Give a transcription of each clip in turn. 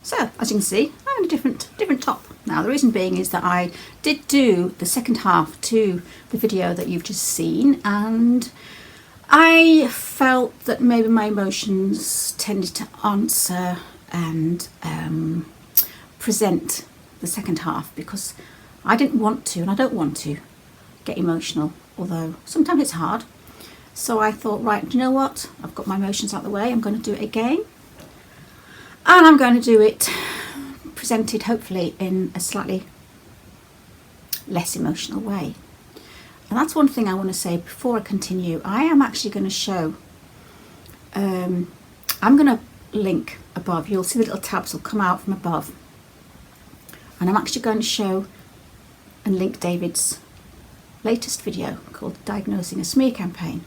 So, as you can see, I'm in a different top. Now, the reason being is that I did do the second half to the video that you've just seen, and I felt that maybe my emotions tended to answer and present the second half, because I didn't want to, and I don't want to, get emotional, although sometimes it's hard. So I thought, right, do you know what? I've got my emotions out of the way. I'm going to do it again. And I'm going to do it presented, hopefully, in a slightly less emotional way. And that's one thing I want to say before I continue. I am actually going to show, I'm going to link above. You'll see the little tabs will come out from above. And I'm actually going to show and link David's latest video called Diagnosing a Smear Campaign.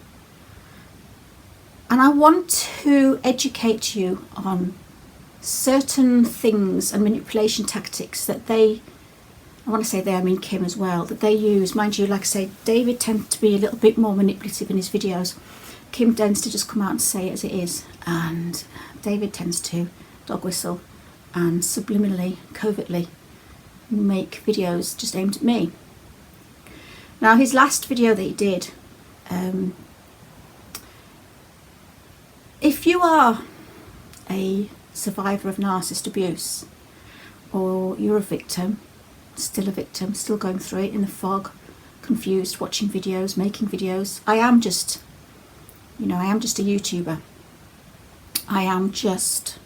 And I want to educate you on certain things and manipulation tactics that I want to say they, I mean Kim as well, that they use. Mind you, like I say, David tends to be a little bit more manipulative in his videos. Kim tends to just come out and say it as it is, and David tends to dog whistle and subliminally, covertly make videos just aimed at me. Now, his last video that he did, if you are a survivor of narcissist abuse, or you're a victim, still going through it in the fog, confused, watching videos, making videos. I am just a YouTuber. I am just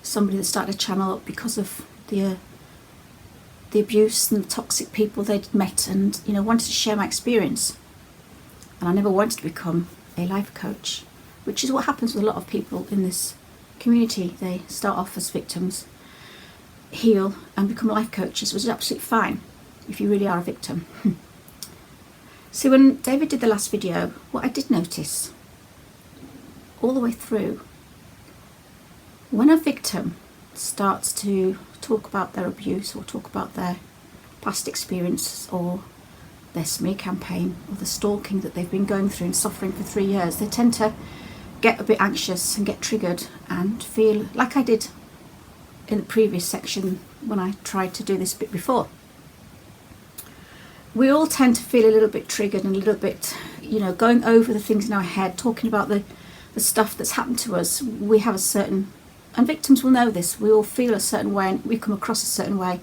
somebody that started a channel up because of the abuse and the toxic people they'd met, and wanted to share my experience. And I never wanted to become a life coach, which is what happens with a lot of people in this community. They start off as victims, heal, and become life coaches, which is absolutely fine if you really are a victim. So when David did the last video, what I did notice all the way through, when a victim starts to talk about their abuse, or talk about their past experiences, or their smear campaign, or the stalking that they've been going through and suffering for 3 years, they tend to get a bit anxious and get triggered and feel like I did in the previous section when I tried to do this bit before. We all tend to feel a little bit triggered and a little bit, going over the things in our head, talking about the stuff that's happened to us. We have a certain, and victims will know this, we all feel a certain way and we come across a certain way.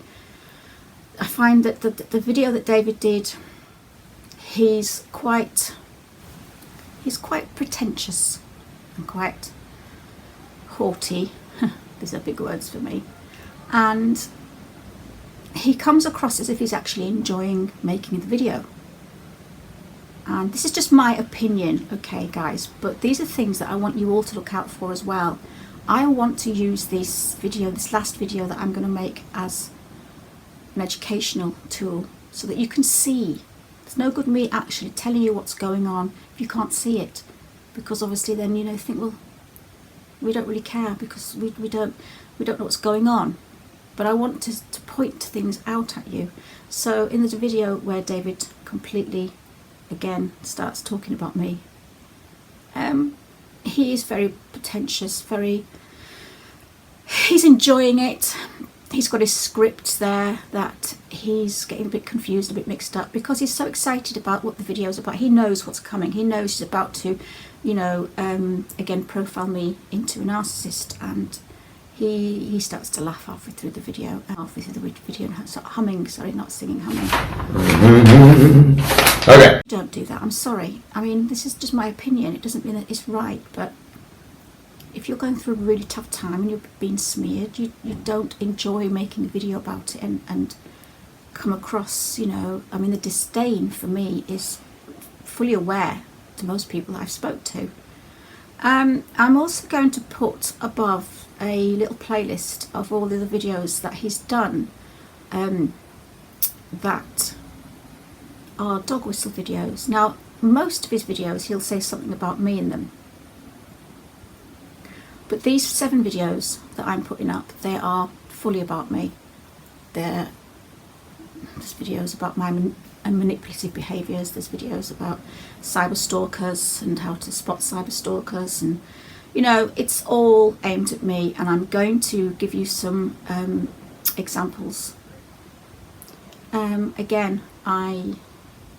I find that the video that David did, he's quite pretentious and quite haughty. These are big words for me. And he comes across as if he's actually enjoying making the video. And this is just my opinion, okay guys, but these are things that I want you all to look out for as well. I want to use this last video that I'm going to make, as an educational tool, so that you can see. It's no good me actually telling you what's going on if you can't see it, because obviously then think, well, we don't really care because we don't know what's going on. But I want to point things out at you. So in the video where David completely again starts talking about me, he is very pretentious, he's enjoying it. He's got his script there that he's getting a bit confused, a bit mixed up, because he's so excited about what the video is about. He knows what's coming. He knows he's about to, again, profile me into a narcissist, and he starts to laugh halfway through the video, and start humming, sorry, not singing, humming. Okay. Don't do that, I'm sorry. I mean, this is just my opinion. It doesn't mean that it's right, but if you're going through a really tough time and you're being smeared, you don't enjoy making a video about it and come across, the disdain for me is fully aware to most people that I've spoke to. I'm also going to put above a little playlist of all the other videos that he's done that are dog whistle videos. Now, most of his videos he'll say something about me in them. But these 7 videos that I'm putting up, they are fully about me. There's videos about my manipulative behaviours. There's videos about cyber stalkers and how to spot cyber stalkers, and you know, it's all aimed at me, and I'm going to give you some examples. Again, I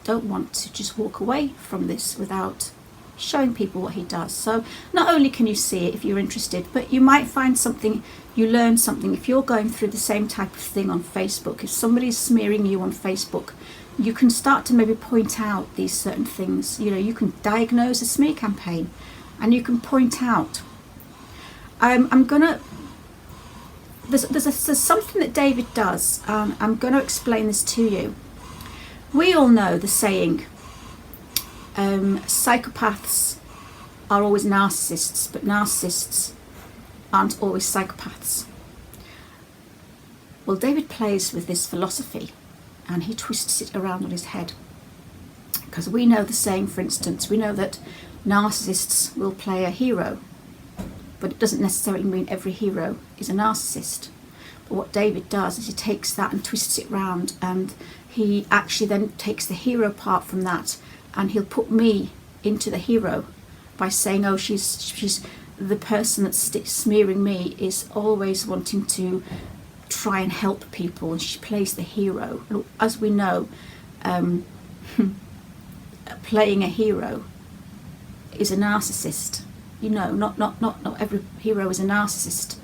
don't want to just walk away from this without showing people what he does. So not only can you see it if you're interested, but you might find something, you learn something. If you're going through the same type of thing on Facebook, if somebody's smearing you on Facebook, you can start to maybe point out these certain things. You know, you can diagnose a smear campaign and you can point out. There's something that David does. I'm going to explain this to you. We all know the saying, psychopaths are always narcissists, but narcissists aren't always psychopaths. Well, David plays with this philosophy and he twists it around on his head. Because we know the saying, for instance, we know that narcissists will play a hero, but it doesn't necessarily mean every hero is a narcissist. But what David does is he takes that and twists it round, and he actually then takes the hero part from that, and he'll put me into the hero by saying, oh, she's the person that's smearing me is always wanting to try and help people, and she plays the hero. And as we know, playing a hero is a narcissist. You know, not every hero is a narcissist,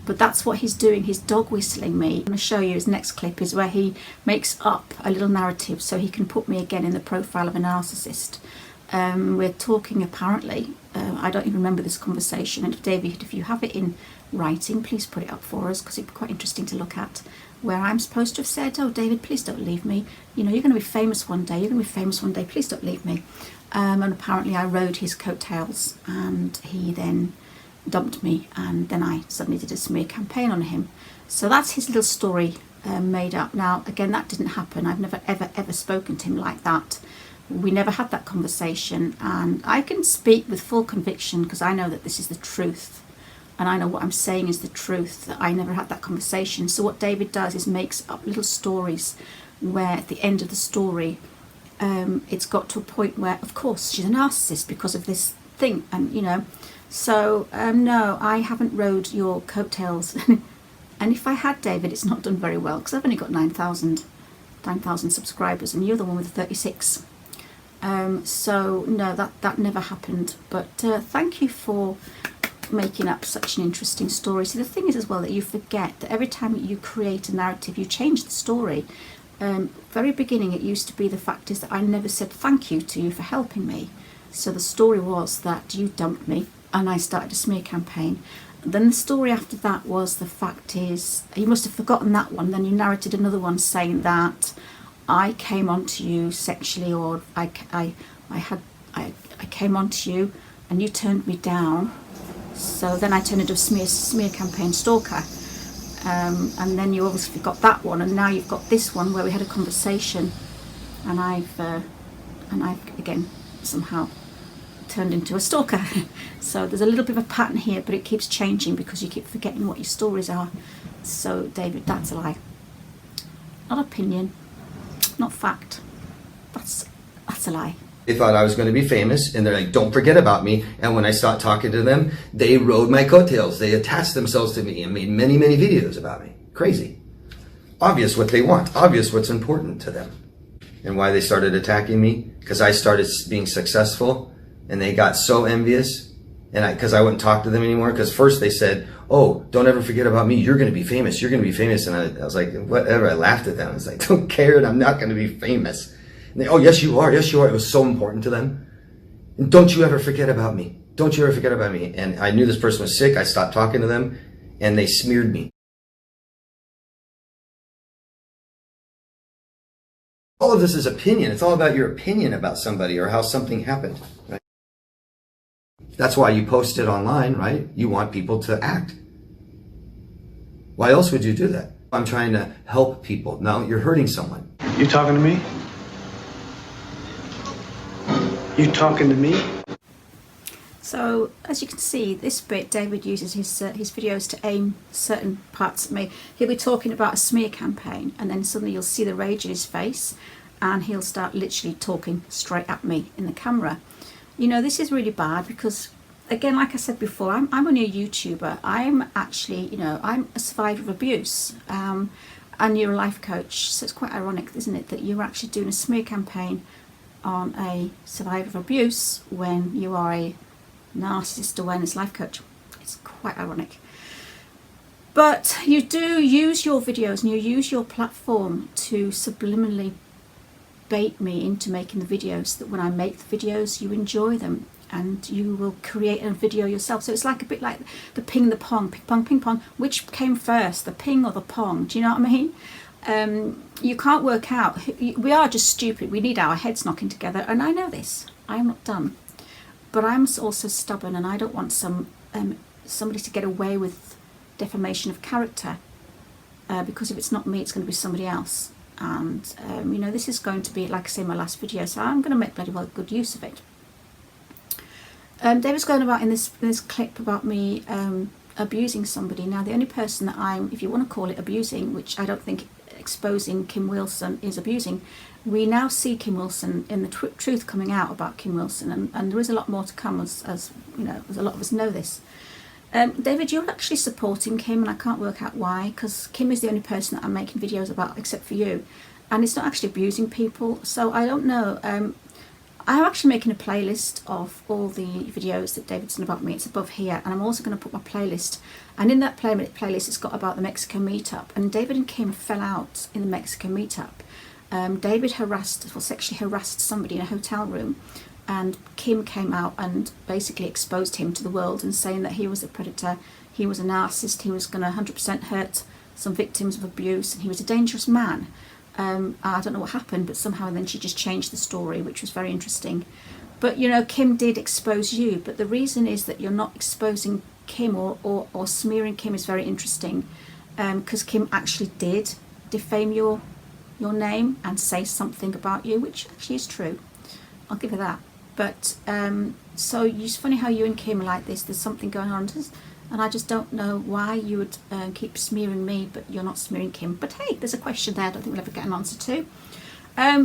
but that's what he's doing. He's dog whistling me. I'm going to show you his next clip is where he makes up a little narrative so he can put me again in the profile of a narcissist. We're talking apparently, I don't even remember this conversation, and David, if you have it in writing, please put it up for us, because it'd be quite interesting to look at, where I'm supposed to have said, oh David, please don't leave me, you know, you're going to be famous one day, please don't leave me. And apparently I rode his coattails, and he then dumped me, and then I suddenly did a smear campaign on him. So that's his little story made up. Now again, that didn't happen. I've never ever spoken to him like that. We never had that conversation, and I can speak with full conviction because I know that this is the truth, and I know what I'm saying is the truth, that I never had that conversation. So what David does is makes up little stories where at the end of the story it's got to a point where, of course, she's a narcissist because of this thing, and you know. So no, I haven't rode your coattails. And if I had, David, it's not done very well, because I've only got 9,000 subscribers, and you're the one with 36. So no, that never happened. But thank you for making up such an interesting story. See, the thing is as well that you forget that every time you create a narrative, you change the story. Very beginning, it used to be the fact is that I never said thank you to you for helping me. So the story was that you dumped me and I started a smear campaign. Then the story after that was the fact is, you must have forgotten that one, then you narrated another one saying that I came onto you sexually, or I came onto you and you turned me down. So then I turned into a smear campaign stalker. And then you obviously forgot that one, and now you've got this one where we had a conversation, and I've again somehow turned into a stalker. So there's a little bit of a pattern here, but it keeps changing because you keep forgetting what your stories are. So David, that's a lie. Not opinion, not fact. That's a lie. They thought I was going to be famous, and they're like, don't forget about me. And when I started talking to them, they rode my coattails. They attached themselves to me and made many, many videos about me. Crazy. Obvious what they want. Obvious what's important to them. And why they started attacking me? Because I started being successful, and they got so envious. And because I wouldn't talk to them anymore. Because first they said, oh, don't ever forget about me. You're going to be famous. You're going to be famous. And I was like, whatever. I laughed at them. I was like, don't care. I'm not going to be famous. And they, oh, yes, you are. Yes, you are. It was so important to them. And don't you ever forget about me. Don't you ever forget about me. And I knew this person was sick. I stopped talking to them, and they smeared me. All of this is opinion. It's all about your opinion about somebody or how something happened. Right? That's why you post it online, right? You want people to act. Why else would you do that? I'm trying to help people. No, you're hurting someone. You talking to me? You talking to me? So as you can see, this bit, David uses his videos to aim certain parts at me. He'll be talking about a smear campaign, and then suddenly you'll see the rage in his face, and he'll start literally talking straight at me in the camera. You know, this is really bad because again, like I said before, I'm only a YouTuber. I'm actually, you know, I'm a survivor of abuse, and you're a life coach. So it's quite ironic, isn't it, that you're actually doing a smear campaign on a survivor of abuse when you are a narcissist awareness life coach. It's quite ironic. But you do use your videos and you use your platform to subliminally bait me into making the videos, that when I make the videos you enjoy them and you will create a video yourself. So it's like a bit like the ping the pong, ping pong, ping pong. Which came first, the ping or the pong? Do you know what I mean? You can't work out. We are just stupid. We need our heads knocking together, and I know this. I'm not dumb, but I'm also stubborn, and I don't want somebody to get away with defamation of character, because if it's not me, it's going to be somebody else. And you know, this is going to be, like I say in my last video, so I'm going to make bloody well good use of it. David's going about in this clip about me abusing somebody. Now, the only person that I'm, if you want to call it abusing, which I don't think exposing Kim Wilson is abusing, we now see Kim Wilson in the truth coming out about Kim Wilson, and there is a lot more to come, as you know, as a lot of us know this. David, you're actually supporting Kim, and I can't work out why, because Kim is the only person that I'm making videos about except for you, and it's not actually abusing people, so I don't know. I'm actually making a playlist of all the videos that David's done about me. It's above here, and I'm also going to put my playlist, and in that playlist it's got about the Mexico meetup, and David and Kim fell out in the Mexico meetup. David sexually harassed somebody in a hotel room, and Kim came out and basically exposed him to the world and saying that he was a predator, he was a narcissist, he was going to 100% hurt some victims of abuse, and he was a dangerous man. I don't know what happened, but somehow then she just changed the story, which was very interesting. But you know, Kim did expose you, but the reason is that you're not exposing Kim or smearing Kim is very interesting, because Kim actually did defame your name and say something about you, which actually is true. I'll give her that. But so it's funny how you and Kim are like this. There's something going on, and I just don't know why you would keep smearing me, but you're not smearing Kim. But hey, there's a question there I don't think we'll ever get an answer to.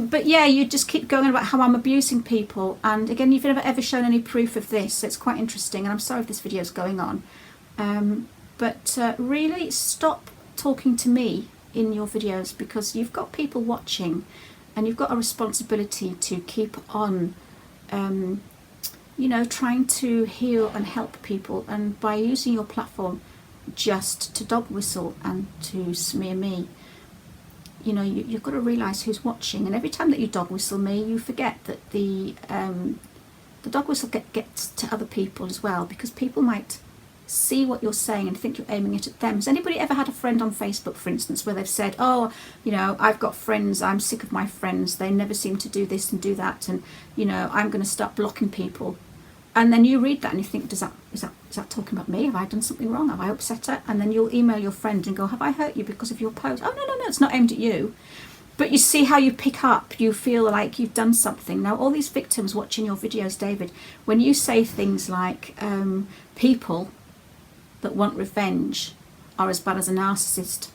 But yeah, you just keep going about how I'm abusing people, and again, you've never ever shown any proof of this, so it's quite interesting, and I'm sorry if this video is going on. But really, stop talking to me in your videos, because you've got people watching, and you've got a responsibility to keep on you know, trying to heal and help people, and by using your platform just to dog whistle and to smear me, you know, you've got to realise who's watching, and every time that you dog whistle me, you forget that the dog whistle gets to other people as well, because people might see what you're saying and think you're aiming it at them. Has anybody ever had a friend on Facebook, for instance, where they've said, oh, you know, I've got friends, I'm sick of my friends, they never seem to do this and do that, and you know, I'm going to start blocking people? And then you read that and you think, is that talking about me? Have I done something wrong? Have I upset her? And then you'll email your friend and go, have I hurt you because of your post? Oh, no, it's not aimed at you. But you see how you pick up, you feel like you've done something. Now, all these victims watching your videos, David, when you say things like people that want revenge are as bad as a narcissist.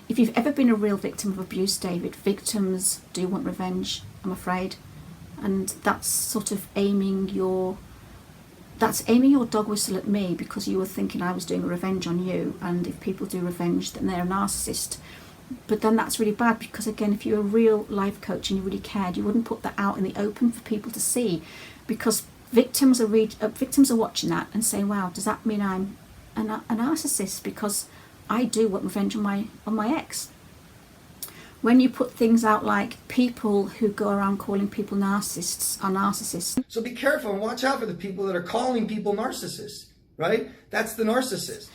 If you've ever been a real victim of abuse, David, victims do want revenge, I'm afraid. And that's sort of aiming your dog whistle at me, because you were thinking I was doing a revenge on you, and if people do revenge, then they're a narcissist. But then that's really bad, because again, if you're a real life coach and you really cared, you wouldn't put that out in the open for people to see, because victims are watching that and saying, wow, does that mean I'm a narcissist because I do want revenge on my ex? When you put things out like people who go around calling people narcissists are narcissists. So be careful and watch out for the people that are calling people narcissists, right? That's the narcissist.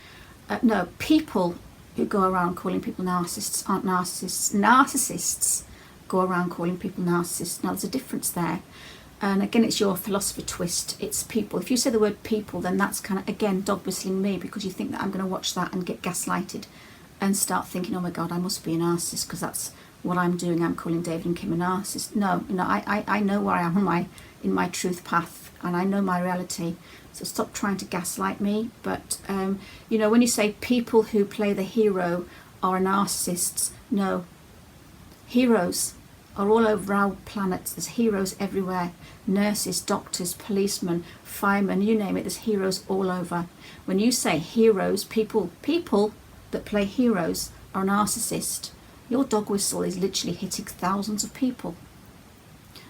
No, people who go around calling people narcissists aren't narcissists. Narcissists go around calling people narcissists. Now, there's a difference there. And again, it's your philosophy twist. It's people. If you say the word people, then that's kind of, again, dog whistling me, because you think that I'm going to watch that and get gaslighted and start thinking, oh my God, I must be a narcissist because that's what I'm doing. I'm calling David and Kim a narcissist. No, I know where I am in my truth path, and I know my reality. So stop trying to gaslight me. But, you know, when you say people who play the hero are narcissists, no. Heroes are all over our planet. There's heroes everywhere. Nurses, doctors, policemen, firemen, you name it, there's heroes all over. When you say heroes, people that play heroes are a narcissist. Your dog whistle is literally hitting thousands of people.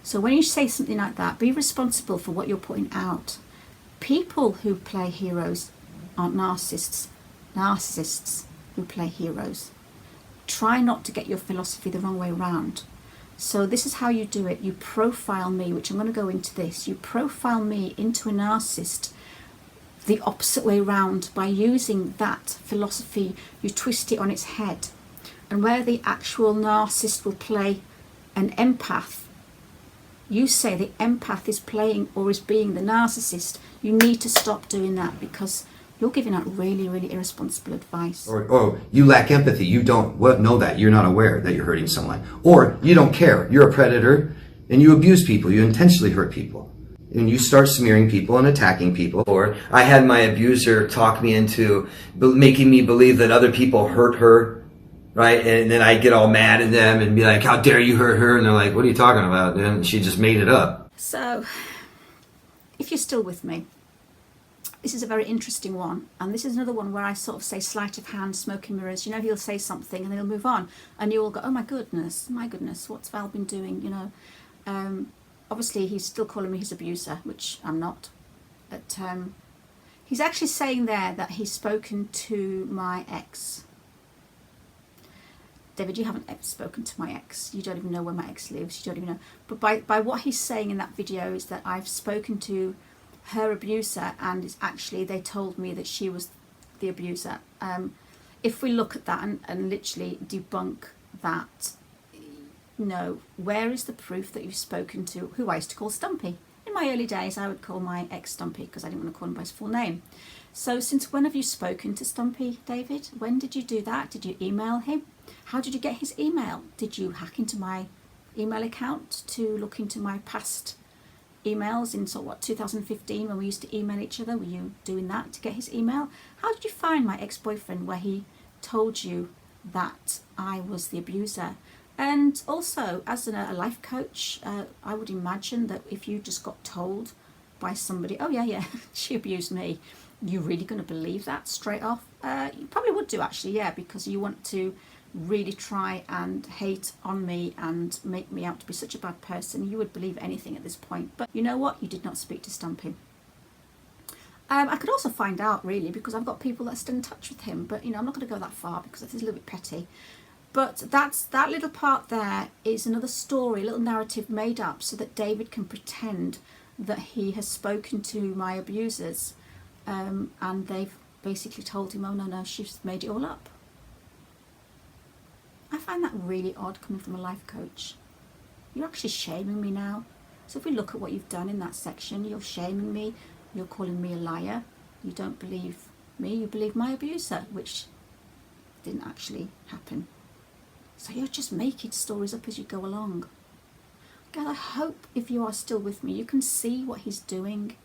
So when you say something like that, be responsible for what you're putting out. People who play heroes aren't narcissists. Narcissists who play heroes. Try not to get your philosophy the wrong way around. So this is how you do it. You profile me, which I'm going to go into this. You profile me into a narcissist the opposite way around by using that philosophy. You twist it on its head. And where the actual narcissist will play an empath, you say the empath is playing or is being the narcissist. You need to stop doing that because you're giving out really, really irresponsible advice. Or you lack empathy. You don't know that. You're not aware that you're hurting someone. Or you don't care. You're a predator and you abuse people. You intentionally hurt people. And you start smearing people and attacking people. Or I had my abuser talk me into making me believe that other people hurt her. Right? And then I get all mad at them and be like, how dare you hurt her? And they're like, what are you talking about? And she just made it up. So, if you're still with me, this is a very interesting one. And this is another one where I sort of say sleight of hand, smoke and mirrors. You know, he'll say something and then he'll move on. And you all go, oh my goodness, what's Val been doing? You know, obviously he's still calling me his abuser, which I'm not. But he's actually saying there that he's spoken to my ex. David, you haven't ever spoken to my ex. You don't even know where my ex lives. You don't even know. But by what he's saying in that video is that I've spoken to her abuser, and it's actually they told me that she was the abuser. If we look at that and literally debunk that, no, where is the proof that you've spoken to who I used to call Stumpy? In my early days, I would call my ex Stumpy because I didn't want to call him by his full name. So since when have you spoken to Stumpy, David? When did you do that? Did you email him? How did you get his email? Did you hack into my email account to look into my past emails in sort of 2015 when we used to email each other? Were you doing that to get his email? How did you find my ex-boyfriend where he told you that I was the abuser? And also, as a life coach, I would imagine that if you just got told by somebody, oh yeah, she abused me, you're really going to believe that straight off? You probably would do actually, yeah, because you want to really try and hate on me and make me out to be such a bad person. You would believe anything at this point. But you know what? You did not speak to Stumpy. I could also find out really because I've got people that are still in touch with him. But you know, I'm not going to go that far because this is a little bit petty. But that little part there is another story, a little narrative made up so that David can pretend that he has spoken to my abusers and they've basically told him, oh no, she's made it all up. I find that really odd coming from a life coach. You're actually shaming me now. So if we look at what you've done in that section, you're shaming me, you're calling me a liar, you don't believe me, you believe my abuser, which didn't actually happen. So you're just making stories up as you go along. God, I hope if you are still with me, you can see what he's doing.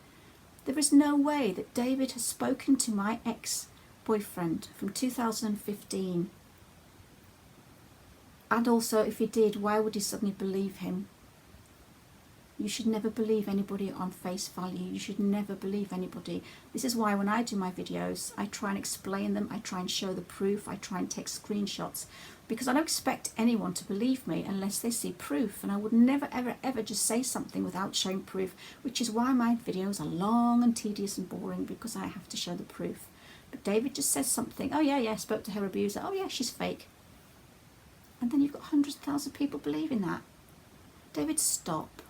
There is no way that David has spoken to my ex-boyfriend from 2015. And also, if he did, why would he suddenly believe him? You should never believe anybody on face value. You should never believe anybody. This is why when I do my videos, I try and explain them. I try and show the proof. I try and take screenshots. Because I don't expect anyone to believe me unless they see proof. And I would never, ever, ever just say something without showing proof. Which is why my videos are long and tedious and boring, because I have to show the proof. But David just says something. Oh, yeah, spoke to her abuser. Oh, yeah, she's fake. And then you've got hundreds of thousands of people believing that. David, stop.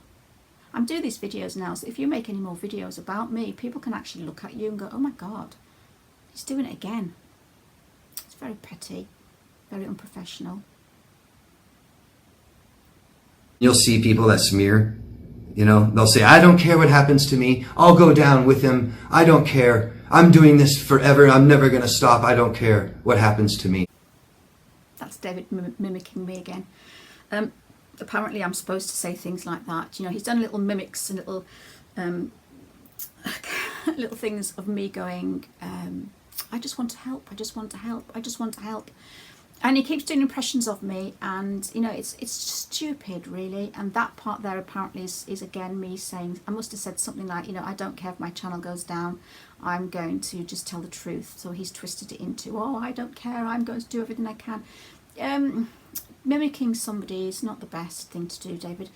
I'm doing these videos now, so if you make any more videos about me, people can actually look at you and go, oh my God, he's doing it again. It's very petty, very unprofessional. You'll see people that smear, you know, they'll say, I don't care what happens to me. I'll go down with him. I don't care. I'm doing this forever. I'm never going to stop. I don't care what happens to me. That's David mimicking me again. Apparently I'm supposed to say things like that. You know, he's done little mimics and little little things of me going, I just want to help, I just want to help, I just want to help. And he keeps doing impressions of me, and you know, it's stupid really. And that part there apparently is again me saying, I must have said something like, you know, I don't care if my channel goes down, I'm going to just tell the truth. So he's twisted it into, oh, I don't care, I'm going to do everything I can. Mimicking somebody is not the best thing to do, David.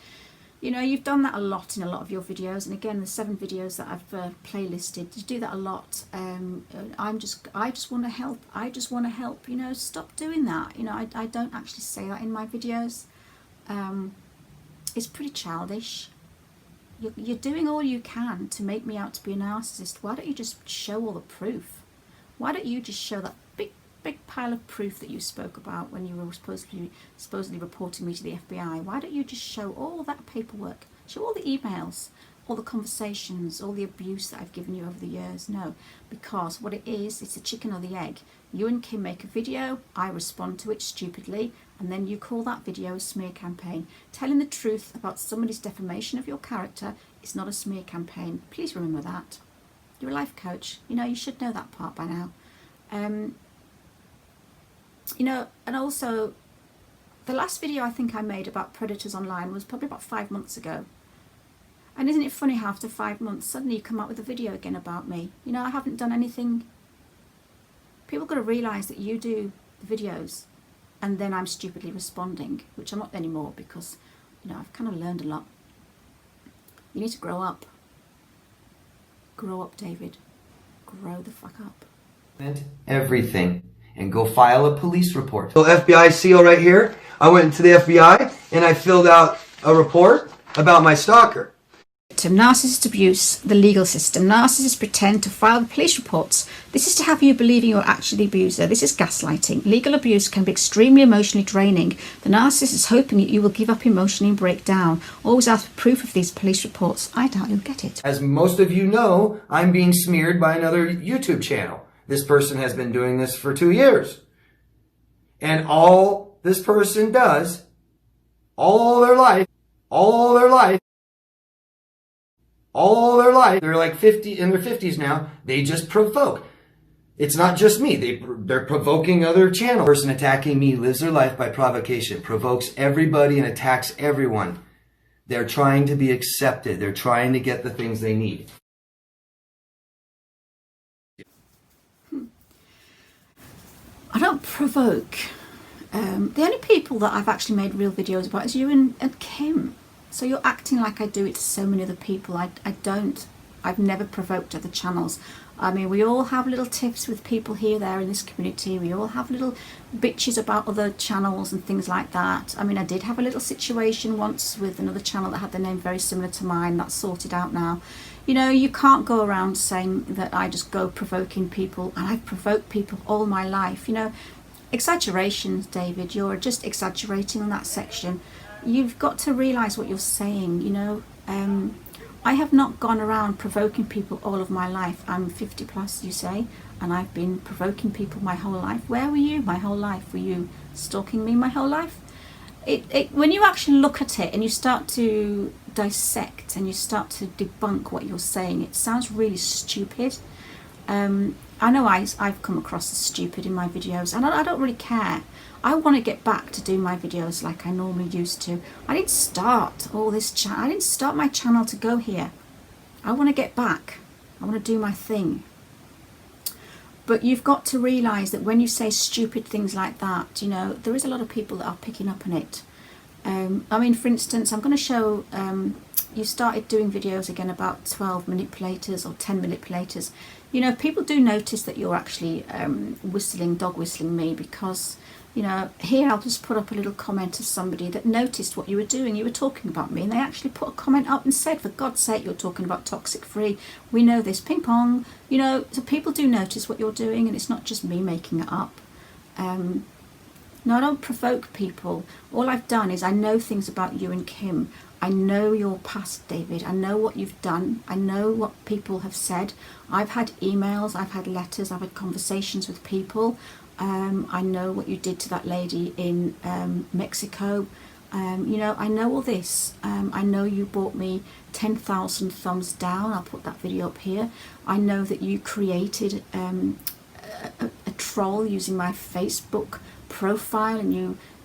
You know, you've done that a lot in a lot of your videos, and again, the 7 videos that I've playlisted, you do that a lot. I just want to help. I just want to help. You know, stop doing that. You know, I don't actually say that in my videos. It's pretty childish. You're doing all you can to make me out to be a narcissist. Why don't you just show all the proof? Why don't you just show that big pile of proof that you spoke about when you were supposedly reporting me to the FBI? Why don't you just show all that paperwork, show all the emails, all the conversations, all the abuse that I've given you over the years? No, because what it is, it's a chicken or the egg. You and Kim make a video, I respond to it stupidly, and then you call that video a smear campaign. Telling the truth about somebody's defamation of your character is not a smear campaign. Please remember that. You're a life coach. You know, you should know that part by now. You know, and also, the last video I think I made about predators online was probably about 5 months ago. And isn't it funny how after 5 months, suddenly you come out with a video again about me? You know, I haven't done anything. People got to realise that you do the videos, and then I'm stupidly responding, which I'm not anymore because, you know, I've kind of learned a lot. You need to grow up. Grow up, David. Grow the fuck up. Everything. And go file a police report. So FBI seal right here. I went into the FBI and I filled out a report about my stalker. Narcissist abuse, the legal system. Narcissists pretend to file police reports. This is to have you believing you're actually the abuser. This is gaslighting. Legal abuse can be extremely emotionally draining. The narcissist is hoping that you will give up emotionally and break down. Always ask for proof of these police reports. I doubt you'll get it. As most of you know, I'm being smeared by another YouTube channel. This person has been doing this for 2 years. And all this person does, all their life, they're like 50, in their 50s now, they just provoke. It's not just me, they're provoking other channels. The person attacking me lives their life by provocation, provokes everybody and attacks everyone. They're trying to be accepted, they're trying to get the things they need. I don't provoke. The only people that I've actually made real videos about is you and Kim. So you're acting like I do it to so many other people. I don't. I've never provoked other channels. I mean, we all have little tiffs with people here, there in this community. We all have little bitches about other channels and things like that. I mean, I did have a little situation once with another channel that had the name very similar to mine. That's sorted out now. You know, you can't go around saying that I just go provoking people, and I've provoked people all my life. You know, exaggerations, David. You're just exaggerating on that section. You've got to realise what you're saying, you know. I have not gone around provoking people all of my life. I'm 50 plus, you say, and I've been provoking people my whole life. Where were you my whole life? Were you stalking me my whole life? When you actually look at it and you start to dissect and you start to debunk what you're saying, it sounds really stupid. I know I've come across as stupid in my videos, and I don't really care. I want to get back to doing my videos like I normally used to. I didn't start all this I didn't start my channel to go here. I want to get back. I want to do my thing. But you've got to realise that when you say stupid things like that, you know, there is a lot of people that are picking up on it. I mean, for instance, I'm going to show, you started doing videos again about 12 manipulators or 10 manipulators. You know, people do notice that you're actually dog whistling me, because, you know, here I'll just put up a little comment of somebody that noticed what you were doing. You were talking about me, and they actually put a comment up and said, for God's sake, you're talking about toxic free. We know this, ping pong. You know, so people do notice what you're doing, and it's not just me making it up. No, I don't provoke people. All I've done is I know things about you and Kim. I know your past, David. I know what you've done. I know what people have said. I've had emails, I've had letters, I've had conversations with people. I know what you did to that lady in Mexico. You know, I know all this. I know you bought me 10,000 thumbs down. I'll put that video up here. I know that you created a troll using my Facebook profile and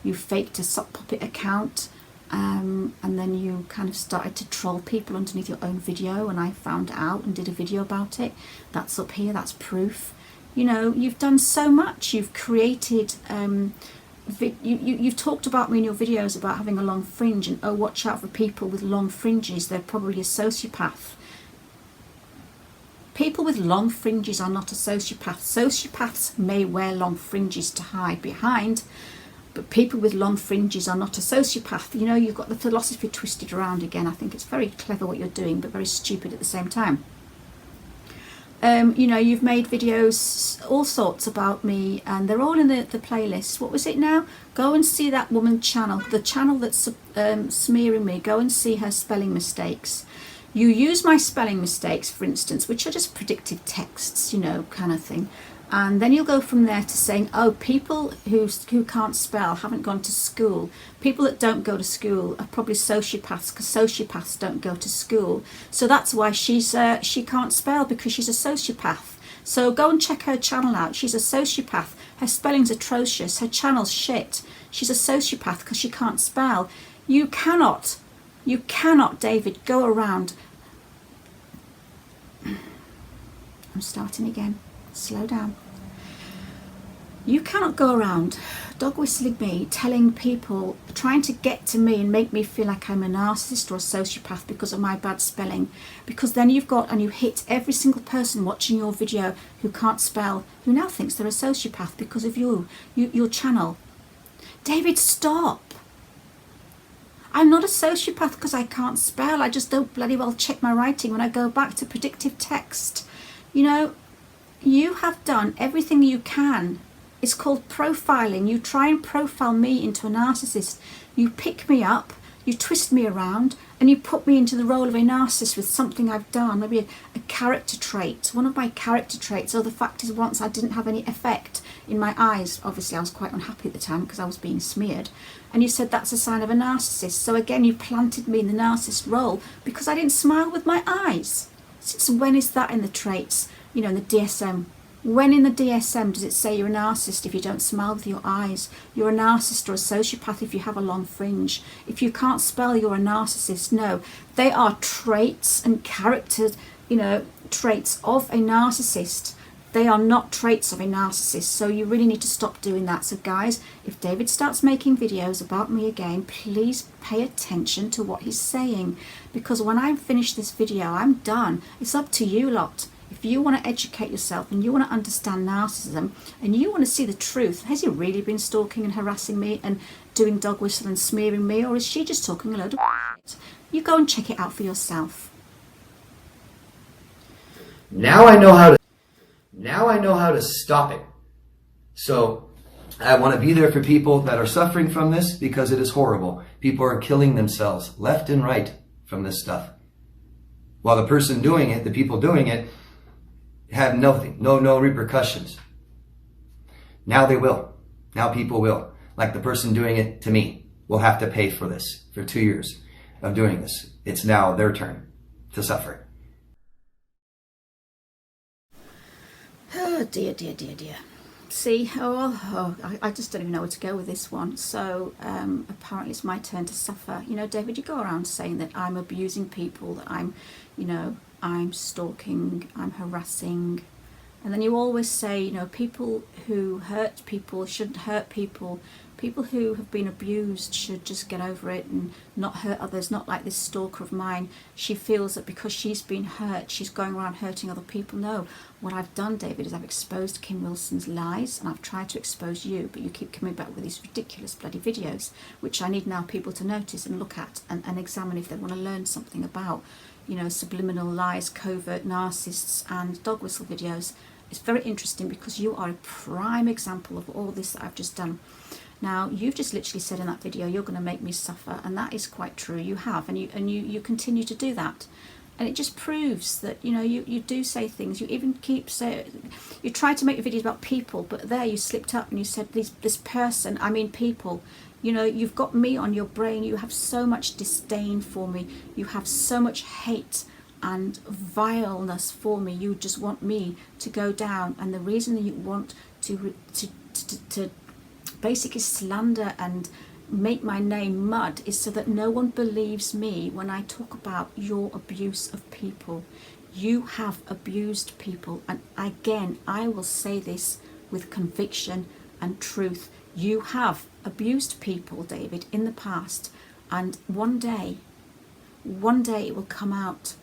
you faked a sock puppet account, and then you kind of started to troll people underneath your own video, and I found out and did a video about it. That's up here, that's proof. You know, you've done so much. You've created, you've talked about me in your videos about having a long fringe, and oh, watch out for people with long fringes, they're probably a sociopath. People with long fringes are not a sociopath. Sociopaths may wear long fringes to hide behind, but people with long fringes are not a sociopath. You know, you've got the philosophy twisted around again. I think it's very clever what you're doing, but very stupid at the same time. You know, you've made videos, all sorts about me, and they're all in the playlist. What was it now? Go and see that woman's channel, the channel that's smearing me. Go and see her spelling mistakes. You use my spelling mistakes, for instance, which are just predictive texts, you know, kind of thing. And then you'll go from there to saying, oh, people who can't spell haven't gone to school. People that don't go to school are probably sociopaths, because sociopaths don't go to school. So that's why she can't spell, because she's a sociopath. So go and check her channel out. She's a sociopath. Her spelling's atrocious. Her channel's shit. She's a sociopath because she can't spell. You cannot, David, go around. I'm starting again. Slow down. You cannot go around dog whistling me, telling people, trying to get to me and make me feel like I'm a narcissist or a sociopath because of my bad spelling. Because then you've got, and you hit every single person watching your video who can't spell, who now thinks they're a sociopath because of your channel. David, stop. I'm not a sociopath because I can't spell. I just don't bloody well check my writing when I go back to predictive text. You know, you have done everything you can. It's called profiling. You try and profile me into a narcissist. You pick me up, you twist me around, and you put me into the role of a narcissist with something I've done, maybe a character trait. One of my character traits, or the fact is once I didn't have any effect in my eyes. Obviously I was quite unhappy at the time because I was being smeared. And you said that's a sign of a narcissist. So again, you planted me in the narcissist role because I didn't smile with my eyes. Since when is that in the traits? You know, in the DSM. When in the DSM does it say you're a narcissist if you don't smile with your eyes? You're a narcissist or a sociopath if you have a long fringe. If you can't spell, you're a narcissist. No, they are traits and character, you know, traits of a narcissist. They are not traits of a narcissist. So you really need to stop doing that. So guys, if David starts making videos about me again, please pay attention to what he's saying. Because when I finish this video, I'm done. It's up to you lot. If you want to educate yourself and you want to understand narcissism and you want to see the truth, has he really been stalking and harassing me and doing dog whistle and smearing me, or is she just talking a load of shit? You go and check it out for yourself. Now I know how to stop it. So I want to be there for people that are suffering from this because it is horrible. People are killing themselves left and right from this stuff. While the person doing it, the people doing it, have nothing, no repercussions. Now they will. Now people will. Like the person doing it to me will have to pay for this, for 2 years of doing this. It's now their turn to suffer. Oh dear, dear, dear, dear. See, I just don't even know where to go with this one. So apparently it's my turn to suffer. You know, David, you go around saying that I'm abusing people, that I'm, you know, I'm stalking, I'm harassing. And then you always say, you know, people who hurt people shouldn't hurt people. People who have been abused should just get over it and not hurt others. Not like this stalker of mine. She feels that because she's been hurt, she's going around hurting other people. No, what I've done, David, is I've exposed Kim Wilson's lies, and I've tried to expose you, but you keep coming back with these ridiculous bloody videos, which I need now people to notice and look at and examine if they want to learn something about, you know, subliminal lies, covert narcissists, and dog whistle videos. It's very interesting because you are a prime example of all this that I've just done. Now, you've just literally said in that video, you're going to make me suffer, and that is quite true. You have, and you continue to do that. And it just proves that, you know, you do say things. You even keep saying, you try to make videos about people, but there you slipped up and you said this person, I mean people. You know, you've got me on your brain. You have so much disdain for me. You have so much hate and vileness for me. You just want me to go down. And the reason that you want to basically slander and make my name mud is so that no one believes me when I talk about your abuse of people. You have abused people, and again, I will say this with conviction and truth. You have abused people, David, in the past, and one day it will come out.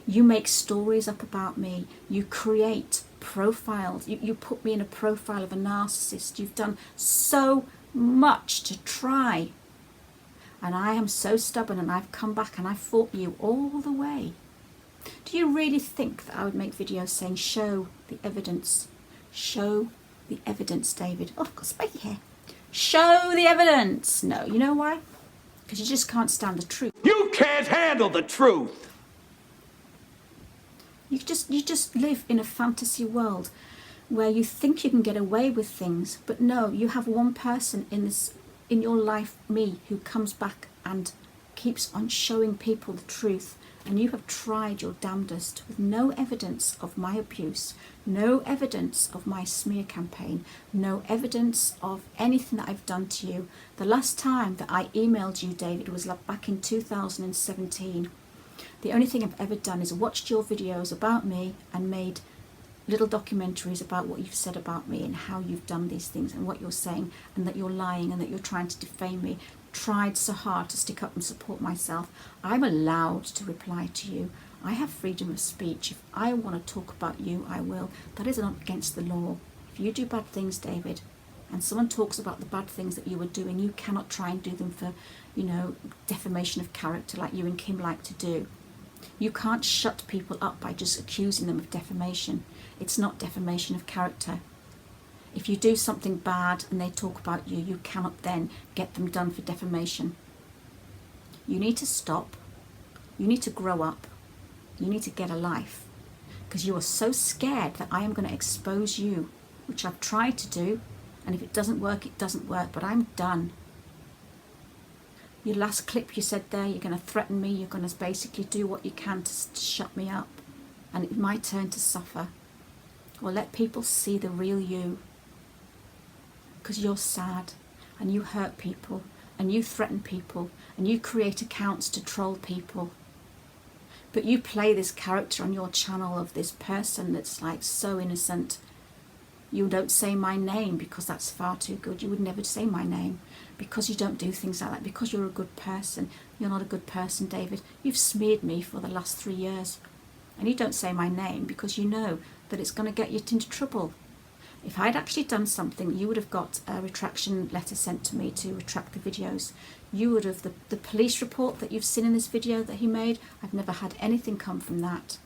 You make stories up about me. You create profiles. You put me in a profile of a narcissist. You've done so much to try. And I am so stubborn, and I've come back and I've fought you all the way. Do you really think that I would make videos saying, show the evidence? Show the evidence, David. Oh, I've got spiky hair. Show the evidence. No, you know why? Because you just can't stand the truth. You can't handle the truth. You just live in a fantasy world where you think you can get away with things, but no, you have one person in your life, me, who comes back and keeps on showing people the truth, and you have tried your damnedest with no evidence of my abuse, no evidence of my smear campaign, no evidence of anything that I've done to you. The last time that I emailed you, David, was back in 2017. The only thing I've ever done is watched your videos about me and made little documentaries about what you've said about me and how you've done these things and what you're saying and that you're lying and that you're trying to defame me. Tried so hard to stick up and support myself. I'm allowed to reply to you. I have freedom of speech. If I want to talk about you, I will. That is not against the law. If you do bad things, David, and someone talks about the bad things that you were doing, you cannot try and do them for, defamation of character like you and Kim like to do. You can't shut people up by just accusing them of defamation. It's not defamation of character. If you do something bad and they talk about you, you cannot then get them done for defamation. You need to stop. You need to grow up. You need to get a life. Because you are so scared that I am going to expose you, which I've tried to do. And if it doesn't work, it doesn't work. But I'm done. Your last clip you said there, you're going to threaten me. You're going to basically do what you can to shut me up. And it's my turn to suffer. Well, let people see the real you. Because you're sad and you hurt people and you threaten people and you create accounts to troll people. But you play this character on your channel of this person that's like so innocent. You don't say my name because that's far too good. You would never say my name because you don't do things like that, because you're a good person. You're not a good person, David. You've smeared me for the last 3 years. And you don't say my name because you know that it's going to get you into trouble. If I'd actually done something, you would have got a retraction letter sent to me to retract the videos. You would have, the police report that you've seen in this video that he made, I've never had anything come from that.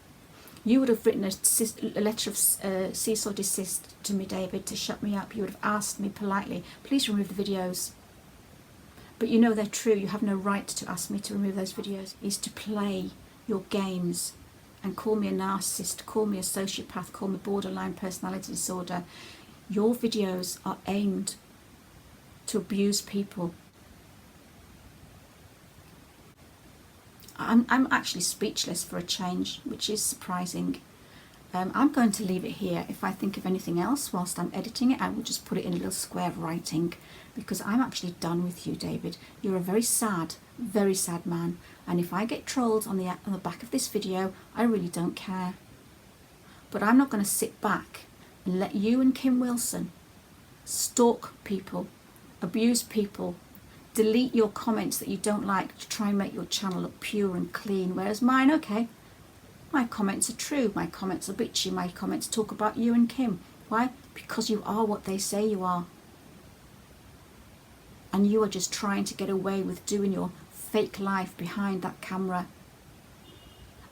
You would have written a letter of cease or desist to me, David, to shut me up. You would have asked me politely, please remove the videos. But you know they're true. You have no right to ask me to remove those videos. Is to play your games and call me a narcissist, call me a sociopath, call me borderline personality disorder. Your videos are aimed to abuse people. I'm actually speechless for a change, which is surprising. I'm going to leave it here. If I think of anything else whilst I'm editing it, I will just put it in a little square of writing, because I'm actually done with you, David. You're a very sad man. And if I get trolled on the back of this video, I really don't care. But I'm not going to sit back and let you and Kim Wilson stalk people, abuse people, delete your comments that you don't like to try and make your channel look pure and clean, whereas mine, okay, my comments are true, my comments are bitchy, my comments talk about you and Kim. Why? Because you are what they say you are. And you are just trying to get away with doing your fake life behind that camera.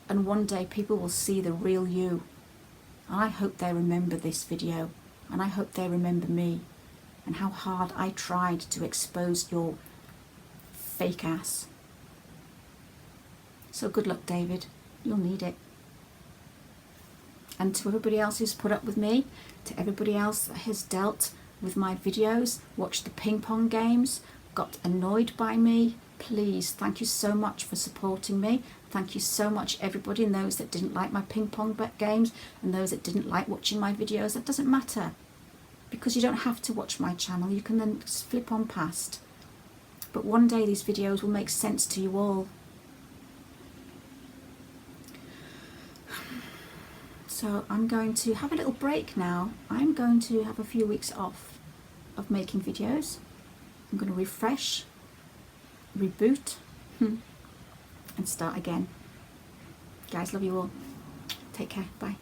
And one day people will see the real you. And I hope they remember this video. And I hope they remember me. And how hard I tried to expose your fake ass. So good luck, David. You'll need it. And to everybody else who's put up with me, to everybody else that has dealt with my videos, watched the ping pong games, got annoyed by me, please, thank you so much for supporting me. Thank you so much, everybody, and those that didn't like my ping pong games and those that didn't like watching my videos. That doesn't matter. because you don't have to watch my channel. You can then just flip on past. But one day these videos will make sense to you all. So I'm going to have a little break now. I'm going to have a few weeks off of making videos. I'm going to refresh, reboot, and start again. Guys, love you all. Take care. Bye.